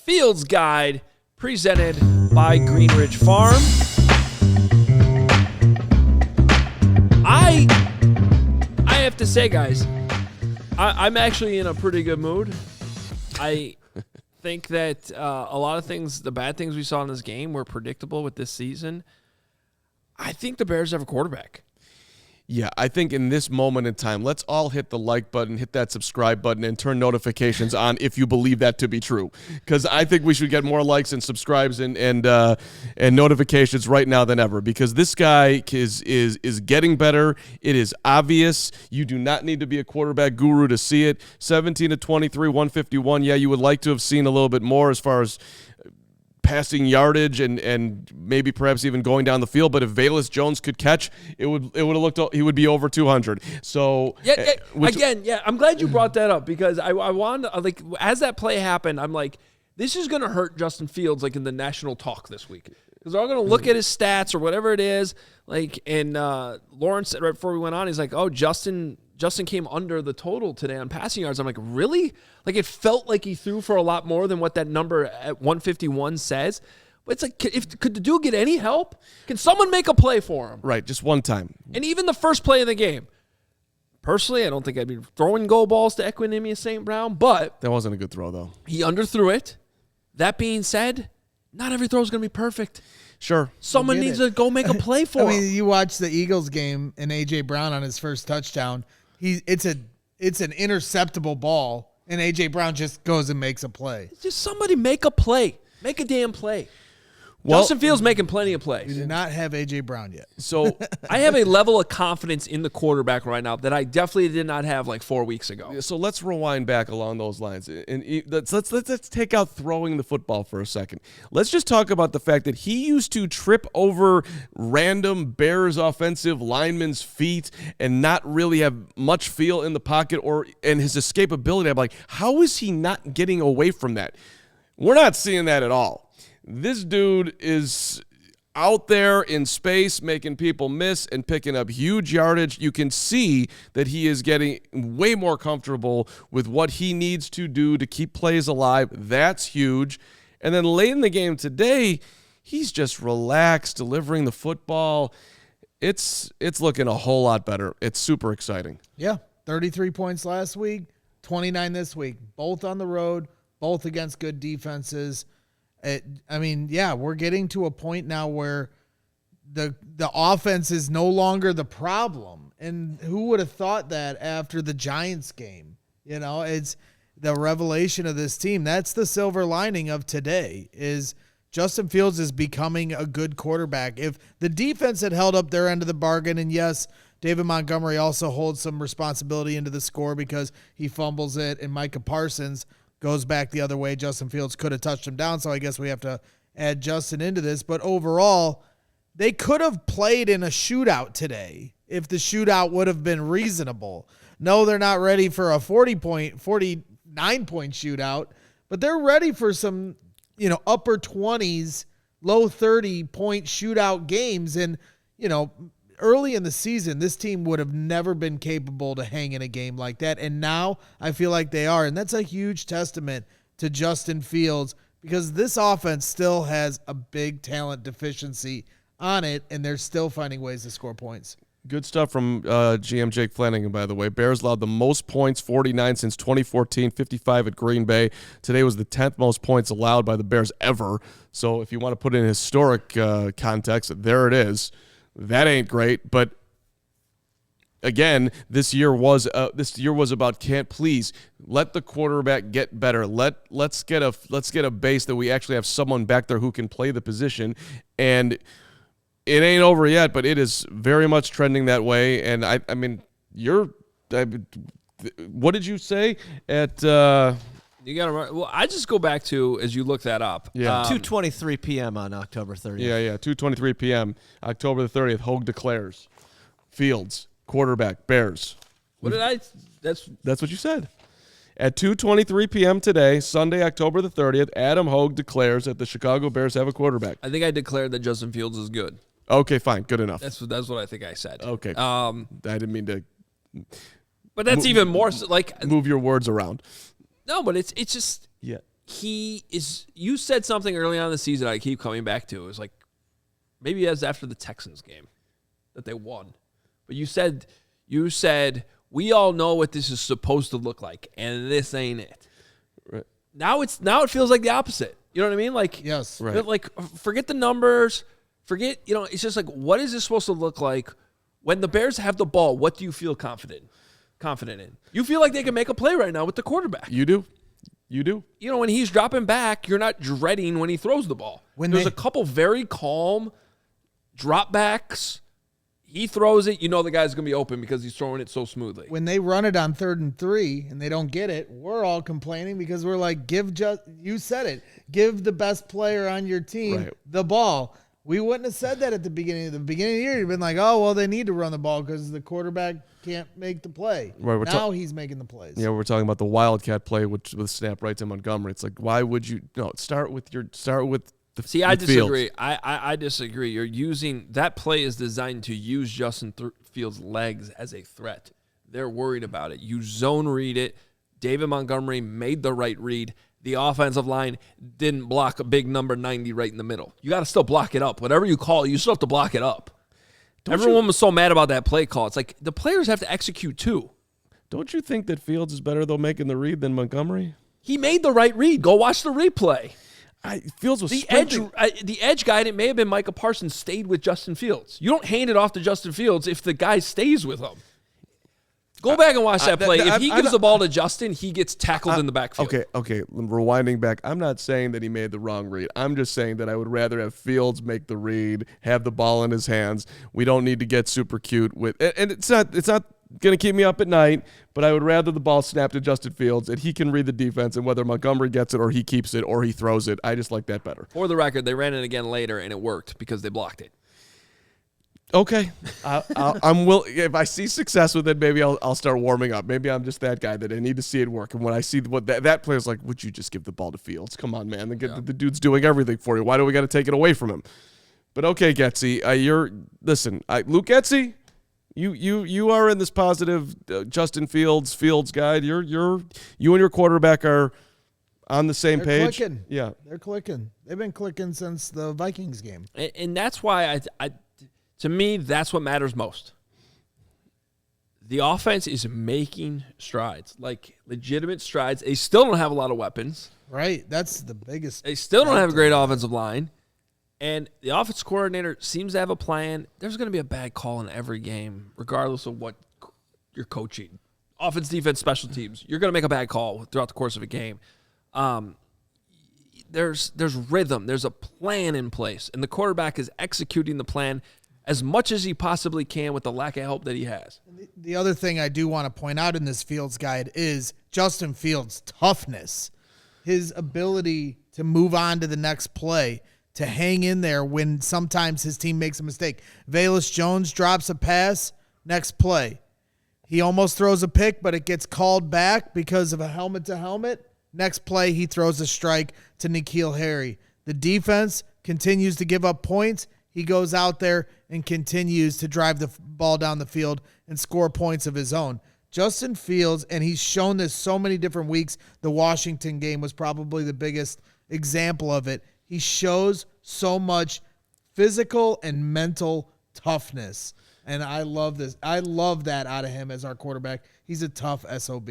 Fields Guide presented by Greenridge Farm. I have to say, guys, I'm actually in a pretty good mood. I think that a lot of things, the bad things we saw in this game were predictable with this season. I think the Bears have a quarterback. Yeah, I think in this moment in time, let's all hit the like button, hit that subscribe button, and turn notifications on if you believe that to be true. Because I think we should get more likes and subscribes and notifications right now than ever. Because this guy is getting better. It is obvious. You do not need to be a quarterback guru to see it. 17 to 23, 151. Yeah, you would like to have seen a little bit more as far as passing yardage and maybe perhaps even going down the field, but if Velus Jones could catch, it would have looked, he would be over 200. So I'm glad you brought that up because I wanted like as that play happened, I'm like, this is going to hurt Justin Fields like in the national talk this week because they're all going to look at his stats or whatever it is. Like, and Lawrence said right before we went on, he's like, oh, Justin came under the total today on passing yards. I'm like, really? Like, it felt like he threw for a lot more than what that number at 151 says. But it's like, could the dude get any help? Can someone make a play for him? Right, just one time. And even the first play of the game. Personally, I don't think I'd be throwing goal balls to Equinemius St. Brown, but that wasn't a good throw, though. He underthrew it. That being said, not every throw is going to be perfect. Sure. Someone needs to go make a play for him. I mean, you watch the Eagles game and A.J. Brown on his first touchdown. It's an interceptable ball, and A.J. Brown just goes and makes a play. Just somebody make a play. Make a damn play. Well, Justin Fields making plenty of plays. We do not have A.J. Brown yet. So I have a level of confidence in the quarterback right now that I definitely did not have like 4 weeks ago. So let's rewind back along those lines. And let's take out throwing the football for a second. Let's just talk about the fact that he used to trip over random Bears offensive linemen's feet and not really have much feel in the pocket and his escapability. I'm like, how is he not getting away from that? We're not seeing that at all. This dude is out there in space making people miss and picking up huge yardage. You can see that he is getting way more comfortable with what he needs to do to keep plays alive. That's huge. And then late in the game today, he's just relaxed, delivering the football. It's looking a whole lot better. It's super exciting. Yeah, 33 points last week, 29 this week, both on the road, both against good defenses. We're getting to a point now where the offense is no longer the problem. And who would have thought that after the Giants game? You know, it's the revelation of this team. That's the silver lining of today is Justin Fields is becoming a good quarterback. If the defense had held up their end of the bargain, and yes, David Montgomery also holds some responsibility into the score because he fumbles it, and Micah Parsons goes back the other way. Justin Fields could have touched him down, so I guess we have to add Justin into this. But overall, they could have played in a shootout today if the shootout would have been reasonable. No, they're not ready for a 49-point shootout, but they're ready for some, upper 20s, low 30-point shootout games. And, early in the season, this team would have never been capable to hang in a game like that. And now I feel like they are. And that's a huge testament to Justin Fields because this offense still has a big talent deficiency on it, and they're still finding ways to score points. Good stuff from GM Jake Flanagan, by the way. Bears allowed the most points, 49 since 2014, 55 at Green Bay. Today was the 10th most points allowed by the Bears ever. So if you want to put it in historic context, there it is. That ain't great, but again, this year was about please let the quarterback get better. Let's get a base that we actually have someone back there who can play the position, and it ain't over yet, but it is very much trending that way. And what did you say at? You got to run. Well, I just go back to, as you look that up. Yeah. 2:23 p.m. on October 30th. Yeah. 2:23 p.m. October the 30th. Hogue declares. Fields, quarterback, Bears. What did I? That's what you said. At 2:23 p.m. today, Sunday, October the 30th, Adam Hogue declares that the Chicago Bears have a quarterback. I think I declared that Justin Fields is good. Okay, fine. Good enough. That's what I think I said. Okay. I didn't mean to. But that's even more like move your words around. No, but it's just you said something early on in the season I keep coming back to. It was like, maybe it was after the Texans game that they won. But you said, we all know what this is supposed to look like, and this ain't it. Right. Now it feels like the opposite. You know what I mean? Like, Yes. Right. Like, forget the numbers. Forget, it's just like, what is this supposed to look like when the Bears have the ball? What do you feel confident in? You feel like they can make a play right now with the quarterback. You do. When he's dropping back, you're not dreading when he throws the ball. There's a couple very calm dropbacks. He throws it, the guy's going to be open because he's throwing it so smoothly. When they run it on 3rd and 3 and they don't get it, we're all complaining because we're like, you said it, give the best player on your team the ball. We wouldn't have said that at the beginning. Of the year, you've been like, oh, well, they need to run the ball because the quarterback can't make the play. Right, now he's making the plays. Yeah, we're talking about the Wildcat play with snap right to Montgomery. It's like, why would you start with the See, I disagree. Fields. I disagree. You're using that play is designed to use Justin Fields' legs as a threat. They're worried about it. You zone read it. David Montgomery made the right read. The offensive line didn't block a big number 90 right in the middle. You got to still block it up. Whatever you call it, you still have to block it up. Everyone was so mad about that play call. It's like the players have to execute too. Don't you think that Fields is better, though, making the read than Montgomery? He made the right read. Go watch the replay. Fields was The edge guy, and it may have been Micah Parsons, stayed with Justin Fields. You don't hand it off to Justin Fields if the guy stays with him. Go back and watch that play. If he gives the ball to Justin, he gets tackled in the backfield. Okay. Rewinding back, I'm not saying that he made the wrong read. I'm just saying that I would rather have Fields make the read, have the ball in his hands. We don't need to get super cute with, and it's not going to keep me up at night, but I would rather the ball snap to Justin Fields and he can read the defense, and whether Montgomery gets it or he keeps it or he throws it, I just like that better. For the record, they ran it again later, and it worked because they blocked it. Okay, I'm will. If I see success with it, maybe I'll start warming up. Maybe I'm just that guy that I need to see it work. And when I see what that player's like, would you just give the ball to Fields? Come on, man. The dude's doing everything for you. Why do we got to take it away from him? But okay, Getsy, Luke Getsy, you are in this positive Justin Fields guide. You and your quarterback are on the same page. Clicking. Yeah, they're clicking. They've been clicking since the Vikings game. And that's why to me, that's what matters most. The offense is making strides, like legitimate strides. They still don't have a lot of weapons. Right. That's the biggest. They still don't have a great offensive line. And the offense coordinator seems to have a plan. There's going to be a bad call in every game, regardless of what you're coaching. Offense, defense, special teams. You're going to make a bad call throughout the course of a game. There's rhythm. There's a plan in place. And the quarterback is executing the plan as much as he possibly can with the lack of help that he has. The other thing I do want to point out in this Fields guide is Justin Fields' toughness, his ability to move on to the next play, to hang in there when sometimes his team makes a mistake. Velus Jones drops a pass, next play. He almost throws a pick, but it gets called back because of a helmet-to-helmet. Next play, he throws a strike to N'Keal Harry. The defense continues to give up points. He goes out there and continues to drive the ball down the field and score points of his own. Justin Fields, and he's shown this so many different weeks. The Washington game was probably the biggest example of it. He shows so much physical and mental toughness. And I love this. I love that out of him as our quarterback. He's a tough SOB.